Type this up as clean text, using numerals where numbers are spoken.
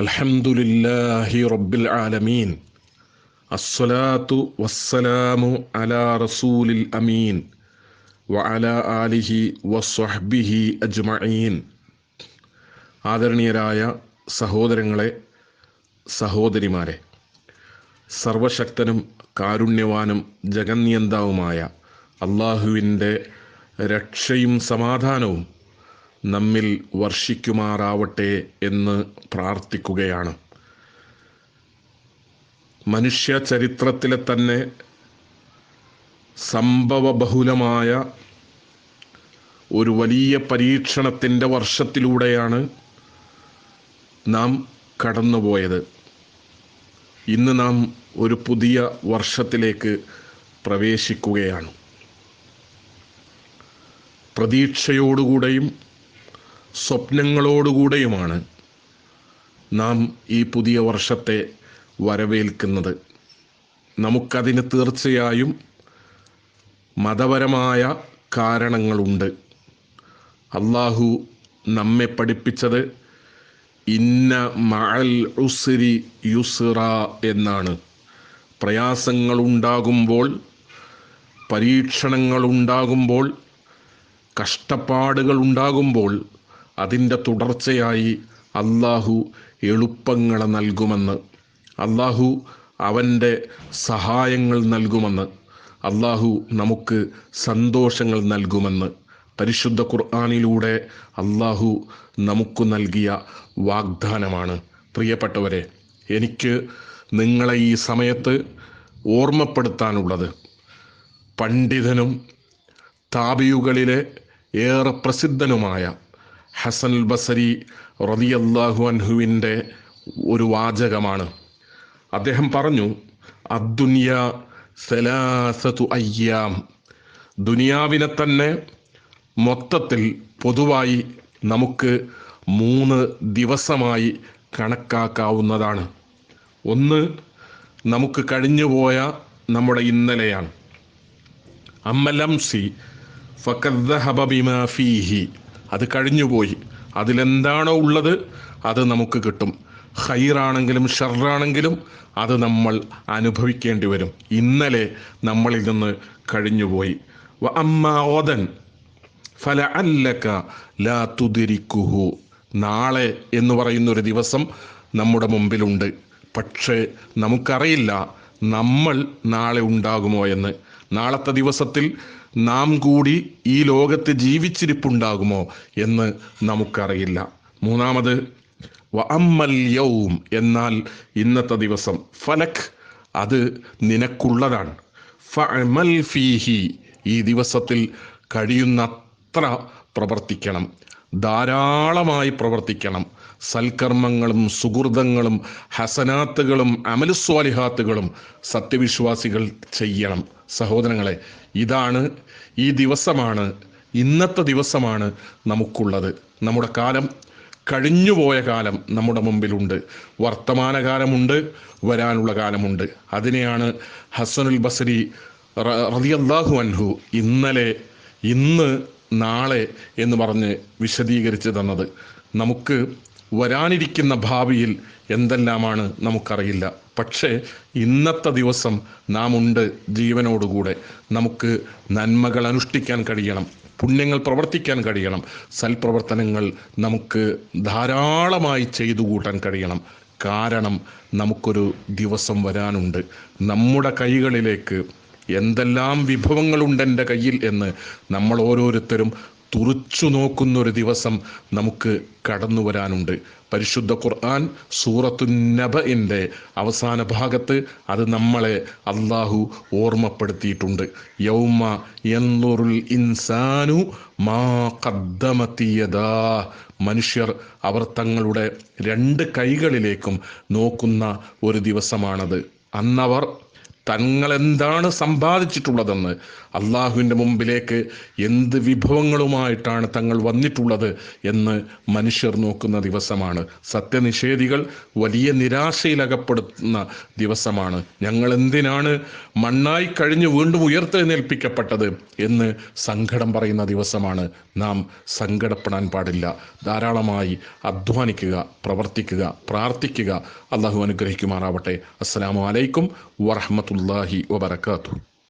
അൽഹംദുലില്ലാഹി റബ്ബിൽ ആലമീൻ. അസ്സലാത്തു വസ്സലാമു അലാ റസൂലിൽ അമീൻ വഅലാ ആലിഹി വസ്വഹ്ബിഹി അജ്മഈൻ. ആദരണീയരായ സഹോദരങ്ങളെ, സഹോദരിമാരെ, സർവശക്തനും കാരുണ്യവാനും ജഗന്നിയന്താവുമായ അള്ളാഹുവിൻ്റെ രക്ഷയും സമാധാനവും നമ്മിൽ വർഷിക്കുമാറാവട്ടെ എന്ന് പ്രാർത്ഥിക്കുകയാണ്. മനുഷ്യ ചരിത്രത്തിലെ തന്നെ സംഭവബഹുലമായ ഒരു വലിയ പരീക്ഷണത്തിൻ്റെ വർഷത്തിലൂടെയാണ് നാം കടന്നുപോയത്. ഇന്ന് നാം ഒരു പുതിയ വർഷത്തിലേക്ക് പ്രവേശിക്കുകയാണ്. പ്രതീക്ഷയോടുകൂടെയും സ്വപ്നങ്ങളോടുകൂടെയുമാണ് നാം ഈ പുതിയ വർഷത്തെ വരവേൽക്കുന്നത്. നമുക്കതിന് തീർച്ചയായും മതപരമായ കാരണങ്ങളുണ്ട്. അള്ളാഹു നമ്മെ പഠിപ്പിച്ചത് ഇന്ന മഅൽ ഉസ്രി യുസ്റ എന്നാണ്. പ്രയാസങ്ങളുണ്ടാകുമ്പോൾ, പരീക്ഷണങ്ങളുണ്ടാകുമ്പോൾ, കഷ്ടപ്പാടുകൾ ഉണ്ടാകുമ്പോൾ അതിൻ്റെ തുടർച്ചയായി അള്ളാഹു എളുപ്പങ്ങൾ നൽകുമെന്ന്, അള്ളാഹു അവൻ്റെ സഹായങ്ങൾ നൽകുമെന്ന്, അള്ളാഹു നമുക്ക് സന്തോഷങ്ങൾ നൽകുമെന്ന് പരിശുദ്ധ ഖുർആനിലൂടെ അള്ളാഹു നമുക്ക് നൽകിയ വാഗ്ദാനമാണ്. പ്രിയപ്പെട്ടവരെ, എനിക്ക് നിങ്ങളെ ഈ സമയത്ത് ഓർമ്മപ്പെടുത്താനുള്ളത് പണ്ഡിതനും താബിയുകളിലെ ഏറെ പ്രസിദ്ധനുമായ ഹസനുൽ ബസരി റളിയല്ലാഹു അൻഹുവിൻ്റെ ഒരു വാചകമാണ്. അദ്ദേഹം പറഞ്ഞു, അദ്ദുനിയ സലാസതു അയ്യാം. ദുനിയാവിനെ തന്നെ മൊത്തത്തിൽ പൊതുവായി നമുക്ക് 3 ദിവസമായി കണക്കാക്കാവുന്നതാണ്. ഒന്ന്, നമുക്ക് കഴിഞ്ഞുപോയ നമ്മുടെ ഇന്നലെയാണ്. അമ്മലംസി ഫഖദ്ദഹബ ബിമാ ഫീഹി. അത് കഴിഞ്ഞുപോയി. അതിലെന്താണോ ഉള്ളത് അത് നമുക്ക് കിട്ടും. ഖൈറാണെങ്കിലും ഷർറാണെങ്കിലും അത് നമ്മൾ അനുഭവിക്കേണ്ടി വരും. ഇന്നലെ നമ്മളിൽ നിന്ന് കഴിഞ്ഞുപോയി. വ അമ്മാ ഗദൻ ഫലഅല്ലക ലാ തുദ്രിക്കുഹു. നാളെ എന്ന് പറയുന്നൊരു ദിവസം നമ്മുടെ മുമ്പിലുണ്ട്. പക്ഷേ നമുക്കറിയില്ല നമ്മൾ നാളെ ഉണ്ടാകുമോ എന്ന്. നാളത്തെ ദിവസത്തിൽ നാം കൂടി ഈ ലോകത്ത് ജീവിച്ചിരിപ്പുണ്ടാകുമോ എന്ന് നമുക്കറിയില്ല. മൂന്നാമത്, വ അമ്മൽ യൗം, എന്നാൽ ഇന്നത്തെ ദിവസം, ഫലക്, അത് നിനക്കുള്ളതാണ്. ഫഅമൽ ഫീഹി, ഈ ദിവസത്തിൽ കഴിയുന്നത്ര പ്രവർത്തിക്കണം, ധാരാളമായി പ്രവർത്തിക്കണം. സൽക്കർമ്മങ്ങളും സുഹൃതങ്ങളും ഹസനാത്തുകളും അമലുസ്വാലിഹാത്തുകളും സത്യവിശ്വാസികൾ ചെയ്യണം. സഹോദരങ്ങളെ, ഇതാണ്, ഈ ദിവസമാണ്, ഇന്നത്തെ ദിവസമാണ് നമുക്കുള്ളത്. നമ്മുടെ കാലം, കഴിഞ്ഞുപോയ കാലം നമ്മുടെ മുമ്പിലുണ്ട്. വർത്തമാനകാലമുണ്ട്, വരാനുള്ള കാലമുണ്ട്. അതിനെയാണ് ഹസനുൽ ബസരി റളിയല്ലാഹു അൻഹു ഇന്നലെ, ഇന്ന്, നാളെ എന്ന് പറഞ്ഞ് വിശദീകരിച്ച് തന്നത്. നമുക്ക് വരാനിരിക്കുന്ന ഭാവിയിൽ എന്തെല്ലാമാണ് നമുക്കറിയില്ല. പക്ഷേ ഇന്നത്തെ ദിവസം നാം ഉണ്ട് ജീവനോടുകൂടെ. നമുക്ക് നന്മകൾ അനുഷ്ഠിക്കാൻ കഴിയണം, പുണ്യങ്ങൾ പ്രവർത്തിക്കാൻ കഴിയണം, സൽപ്രവർത്തനങ്ങൾ നമുക്ക് ധാരാളമായി ചെയ്തു കൂട്ടാൻ കഴിയണം. കാരണം നമുക്കൊരു ദിവസം വരാനുണ്ട്. നമ്മുടെ കൈകളിലേക്ക് എന്തെല്ലാം വിഭവങ്ങളുണ്ട് എൻ്റെ കയ്യിൽ എന്ന് നമ്മൾ ഓരോരുത്തരും തുറച്ചു നോക്കുന്നൊരു ദിവസം നമുക്ക് കടന്നു വരാനുണ്ട്. പരിശുദ്ധ ഖുർആൻ സൂറത്തുൻ നബഇൻ്റെ അവസാന ഭാഗത്ത് അത് നമ്മളെ അള്ളാഹു ഓർമ്മപ്പെടുത്തിയിട്ടുണ്ട്. യൗമ യൻദുറുൽ ഇൻസാനു മാ ഖദ്ദമത് യദാഹ്. മനുഷ്യർ അവർ തങ്ങളുടെ 2 കൈകളിലേക്കും നോക്കുന്ന ഒരു ദിവസമാണത്. അന്നവർ തങ്ങൾ എന്താണ് സമ്പാദിച്ചിട്ടുള്ളതെന്ന്, അള്ളാഹുവിൻ്റെ മുമ്പിലേക്ക് എന്ത് വിഭവങ്ങളുമായിട്ടാണ് തങ്ങൾ വന്നിട്ടുള്ളത് എന്ന് മനുഷ്യർ നോക്കുന്ന ദിവസമാണ്. സത്യനിഷേധികൾ വലിയ നിരാശയിലകപ്പെടുന്ന ദിവസമാണ്. ഞങ്ങൾ എന്തിനാണ് മണ്ണായി കഴിഞ്ഞ് വീണ്ടും ഉയർത്തെഴുന്നേൽപ്പിക്കപ്പെട്ടത് എന്ന് സങ്കടം പറയുന്ന ദിവസമാണ്. നാം സങ്കടപ്പെടാൻ പാടില്ല. ധാരാളമായി അധ്വാനിക്കുക, പ്രവർത്തിക്കുക, പ്രാർത്ഥിക്കുക. അള്ളാഹു അനുഗ്രഹിക്കുമാറാവട്ടെ. അസ്സലാമു അലൈക്കും വറഹ്മത്തുള്ളാഹി വബറകാതുഹു.